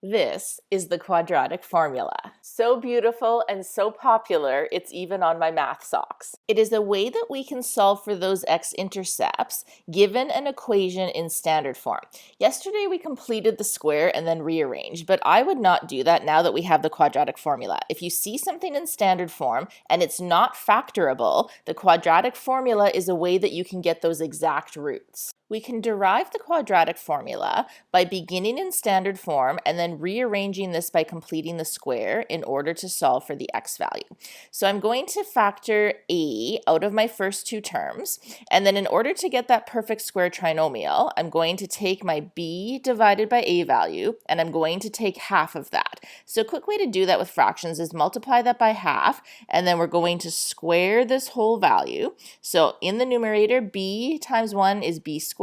This is the quadratic formula. So beautiful and so popular, it's even on my math socks. It is a way that we can solve for those x-intercepts given an equation in standard form. Yesterday we completed the square and then rearranged, but I would not do that now that we have the quadratic formula. If you see something in standard form and it's not factorable, the quadratic formula is a way that you can get those exact roots. We can derive the quadratic formula by beginning in standard form and then rearranging this by completing the square in order to solve for the x value. So I'm going to factor a out of my first two terms, and then in order to get that perfect square trinomial, I'm going to take my b divided by a value, and I'm going to take half of that. So a quick way to do that with fractions is multiply that by half, and then we're going to square this whole value. So in the numerator, b times 1 is b squared,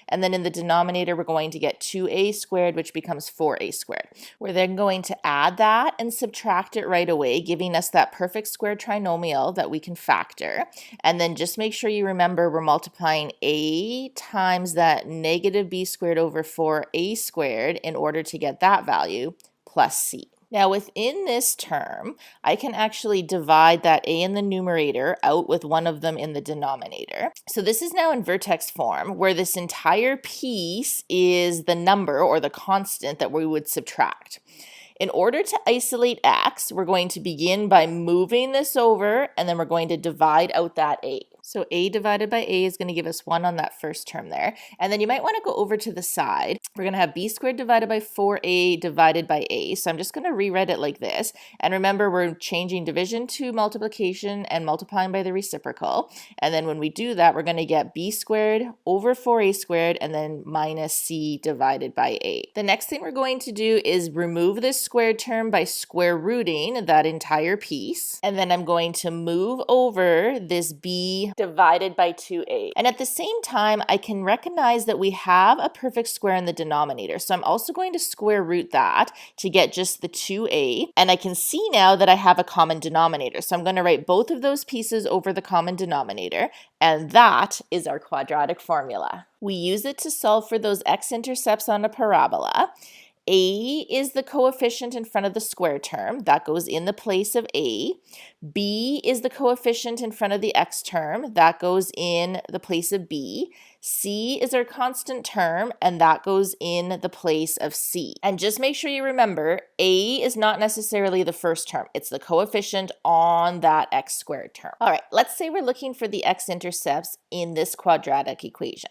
and then in the denominator we're going to get 2a squared, which becomes 4a squared. We're then going to add that and subtract it right away, giving us that perfect square trinomial that we can factor. And then just make sure you remember we're multiplying a times that negative b squared over 4a squared in order to get that value plus c. Now within this term, I can actually divide that a in the numerator out with one of them in the denominator. So this is now in vertex form, where this entire piece is the number or the constant that we would subtract. In order to isolate x, we're going to begin by moving this over, and then we're going to divide out that a. So a divided by a is going to give us 1 on that first term there. And then you might want to go over to the side. We're going to have b squared divided by 4a divided by a. So I'm just going to rewrite it like this. And remember, we're changing division to multiplication and multiplying by the reciprocal. And then when we do that, we're going to get b squared over 4a squared and then minus c divided by a. The next thing we're going to do is remove this squared term by square rooting that entire piece. And then I'm going to move over this b divided by 2a. And at the same time, I can recognize that we have a perfect square in the denominator. So I'm also going to square root that to get just the 2a. And I can see now that I have a common denominator. So I'm going to write both of those pieces over the common denominator. And that is our quadratic formula. We use it to solve for those x-intercepts on a parabola. A is the coefficient in front of the square term. That goes in the place of a. B is the coefficient in front of the x term. That goes in the place of b. C is our constant term, and that goes in the place of c. And just make sure you remember, a is not necessarily the first term. It's the coefficient on that x squared term. All right, let's say we're looking for the x-intercepts in this quadratic equation.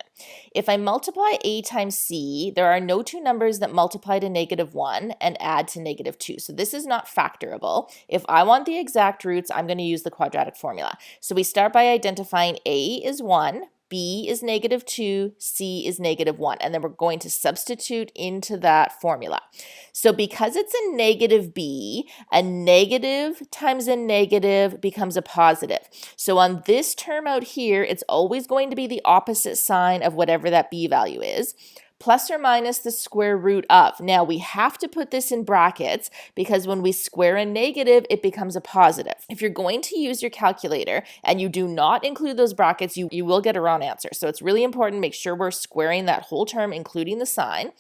If I multiply a times c, there are no two numbers that multiply to -1 and add to -2. So this is not factorable. If I want the exact roots, I'm going to use the quadratic formula. So we start by identifying a is 1, b is -2, c is -1, and then we're going to substitute into that formula. So because it's a negative b, a negative times a negative becomes a positive. So on this term out here, it's always going to be the opposite sign of whatever that b value is, plus or minus the square root of. Now we have to put this in brackets because when we square a negative, it becomes a positive. If you're going to use your calculator and you do not include those brackets, you will get a wrong answer. So it's really important to make sure we're squaring that whole term, including the sign,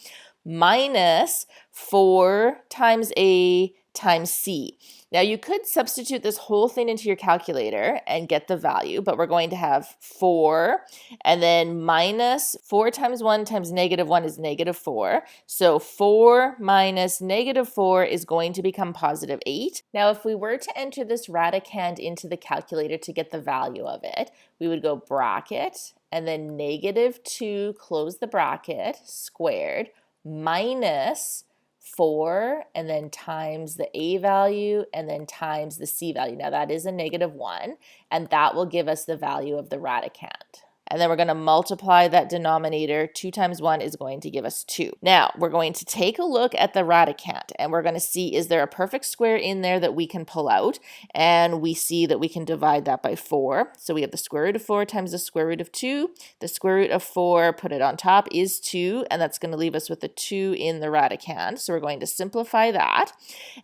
minus 4 times a times c. Now you could substitute this whole thing into your calculator and get the value, but we're going to have 4 and then minus 4 times 1 times -1 is -4. So 4 minus -4 is going to become positive 8. Now if we were to enter this radicand into the calculator to get the value of it, we would go bracket and then -2, close the bracket, squared, minus 4 and then times the a value and then times the c value. Now that is a -1, and that will give us the value of the radicand. And then we're going to multiply that denominator. 2 times 1 is going to give us 2. Now, we're going to take a look at the radicand, and we're going to see, is there a perfect square in there that we can pull out? And we see that we can divide that by 4. So we have the square root of 4 times the square root of 2. The square root of 4, put it on top, is 2, and that's going to leave us with the 2 in the radicand. So we're going to simplify that.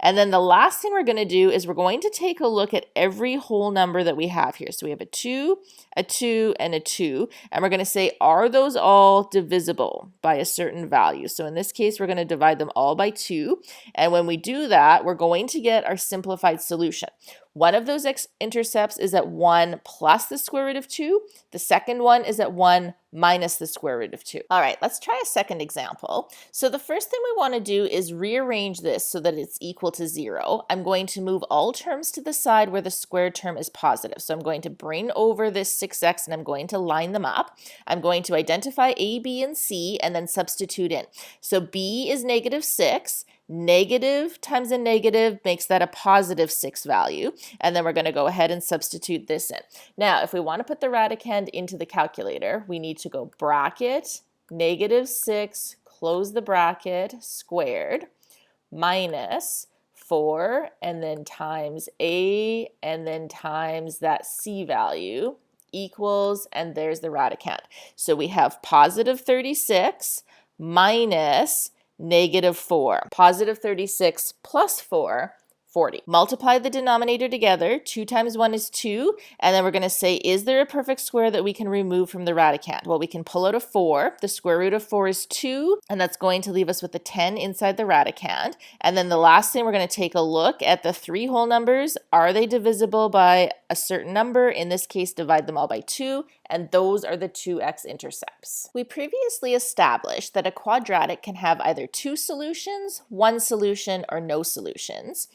And then the last thing we're going to do is we're going to take a look at every whole number that we have here. So we have a 2, and a 2. 2, and we're going to say, are those all divisible by a certain value? So in this case, we're going to divide them all by 2, and when we do that, we're going to get our simplified solution. One of those x-intercepts is at 1 plus the square root of 2. The second one is at 1 minus the square root of 2. All right, let's try a second example. So the first thing we want to do is rearrange this so that it's equal to 0. I'm going to move all terms to the side where the squared term is positive. So I'm going to bring over this 6x and I'm going to line them up. I'm going to identify a, b, and c and then substitute in. So b is negative 6. Negative times a negative makes that a positive 6 value. And then we're going to go ahead and substitute this in. Now, if we want to put the radicand into the calculator, we need to go bracket, negative 6, close the bracket, squared, minus 4, and then times a, and then times that c value, equals, and there's the radicand. So we have positive 36 minus negative 4. Positive 36 plus 4, 40. Multiply the denominator together. 2 times 1 is 2. And then we're going to say, is there a perfect square that we can remove from the radicand? Well, we can pull out a 4. The square root of 4 is 2. And that's going to leave us with a 10 inside the radicand. And then the last thing, we're going to take a look at the 3 whole numbers. Are they divisible by a certain number? In this case, divide them all by 2. And those are the 2 x-intercepts. We previously established that a quadratic can have either 2 solutions, 1 solution, or no solutions.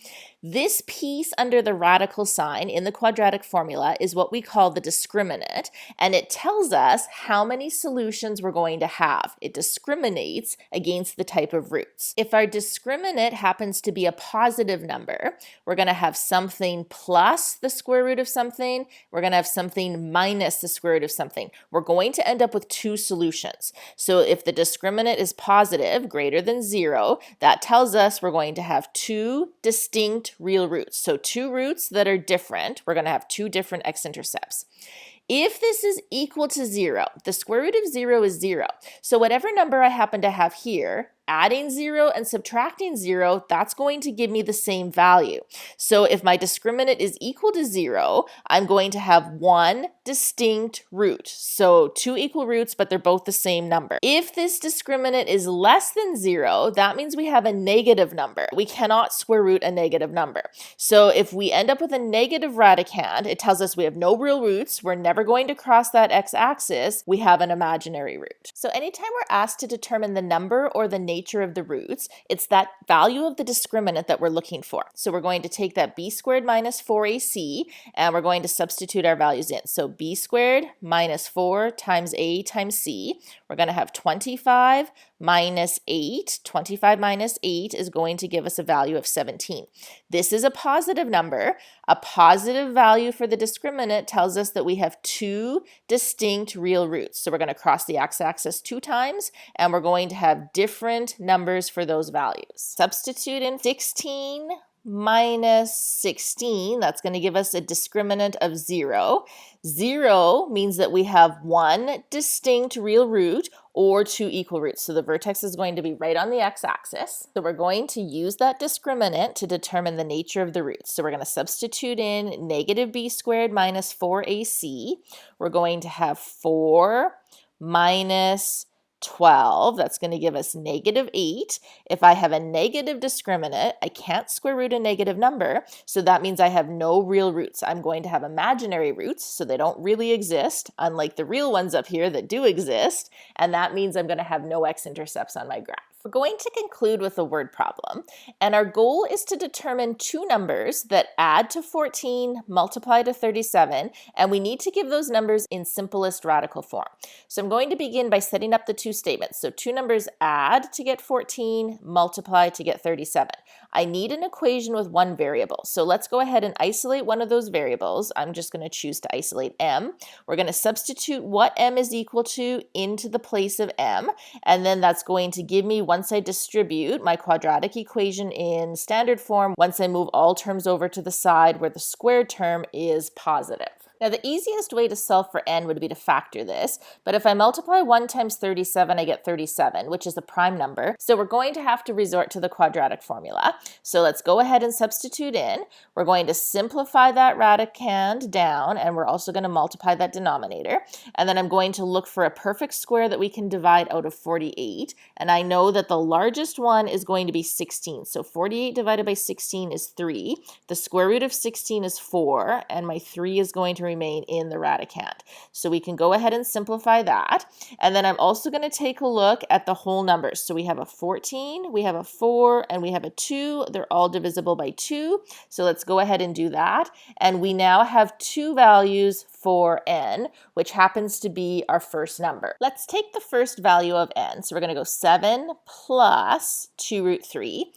This piece under the radical sign in the quadratic formula is what we call the discriminant, and it tells us how many solutions we're going to have. It discriminates against the type of roots. If our discriminant happens to be a positive number, we're going to have something plus the square root of something. We're going to have something minus the square root of something. We're going to end up with 2 solutions. So if the discriminant is positive, greater than 0, that tells us we're going to have 2 distinct real roots. So 2 roots that are different. We're going to have 2 different x-intercepts. If this is equal to 0, the square root of 0 is 0. So whatever number I happen to have here, adding 0 and subtracting 0, that's going to give me the same value. So if my discriminant is equal to 0, I'm going to have 1 distinct root. So 2 equal roots, but they're both the same number. If this discriminant is less than 0, that means we have a negative number. We cannot square root a negative number. So if we end up with a negative radicand, it tells us we have no real roots. We're never going to cross that x-axis. We have an imaginary root. So anytime we're asked to determine the number or the nature of the roots, it's that value of the discriminant that we're looking for. So we're going to take that b squared minus 4ac and we're going to substitute our values in. So b squared minus 4 times a times c. We're going to have 25 minus 8. 25 minus 8 is going to give us a value of 17. This is a positive number. A positive value for the discriminant tells us that we have 2 distinct real roots. So we're going to cross the x-axis 2 times, and we're going to have different numbers for those values. Substitute in 16 minus 16, that's going to give us a discriminant of 0. 0 means that we have 1 distinct real root or 2 equal roots. So the vertex is going to be right on the x-axis. So we're going to use that discriminant to determine the nature of the roots. So we're going to substitute in negative b squared minus 4ac. We're going to have 4 minus 12, that's going to give us negative 8. If I have a negative discriminant, I can't square root a negative number, so that means I have no real roots. I'm going to have imaginary roots, so they don't really exist, unlike the real ones up here that do exist, and that means I'm going to have no x-intercepts on my graph. We're going to conclude with a word problem, and our goal is to determine 2 numbers that add to 14, multiply to 37, and we need to give those numbers in simplest radical form. So I'm going to begin by setting up the 2 statements. So 2 numbers add to get 14, multiply to get 37. I need an equation with 1 variable. So let's go ahead and isolate one of those variables. I'm just going to choose to isolate m. We're going to substitute what m is equal to into the place of m, and then that's going to give me, once I distribute my quadratic equation in standard form, once I move all terms over to the side where the squared term is positive. Now, the easiest way to solve for n would be to factor this, but if I multiply 1 times 37, I get 37, which is a prime number, so we're going to have to resort to the quadratic formula. So let's go ahead and substitute in. We're going to simplify that radicand down, and we're also going to multiply that denominator, and then I'm going to look for a perfect square that we can divide out of 48, and I know that the largest one is going to be 16, so 48 divided by 16 is 3, the square root of 16 is 4, and my 3 is going to remain in the radicand. So we can go ahead and simplify that. And then I'm also going to take a look at the whole numbers. So we have a 14, we have a 4, and we have a 2. They're all divisible by 2. So let's go ahead and do that. And we now have two values for n, which happens to be our first number. Let's take the first value of n. So we're going to go 7 plus 2 root 3.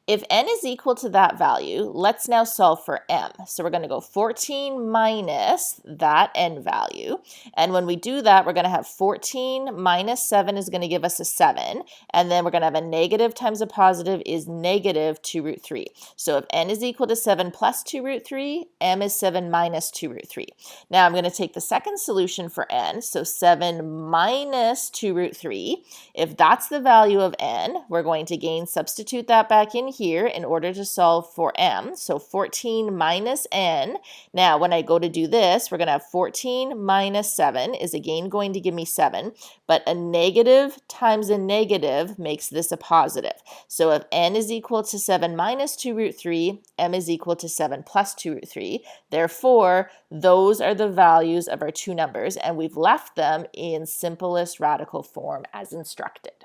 If n is equal to that value, let's now solve for m. So we're going to go 14 minus that n value. And when we do that, we're going to have 14 minus 7 is going to give us a 7. And then we're going to have a negative times a positive is negative 2 root 3. So if n is equal to 7 plus 2 root 3, m is 7 minus 2 root 3. Now I'm going to take the second solution for n. So 7 minus 2 root 3. If that's the value of n, we're going to again substitute that back in here in order to solve for m. So 14 minus n. Now when I go to do this, we're going to have 14 minus 7 is again going to give me 7, but a negative times a negative makes this a positive. So if n is equal to 7 minus 2 root 3, m is equal to 7 plus 2 root 3. Therefore, those are the values of our two numbers, and we've left them in simplest radical form as instructed.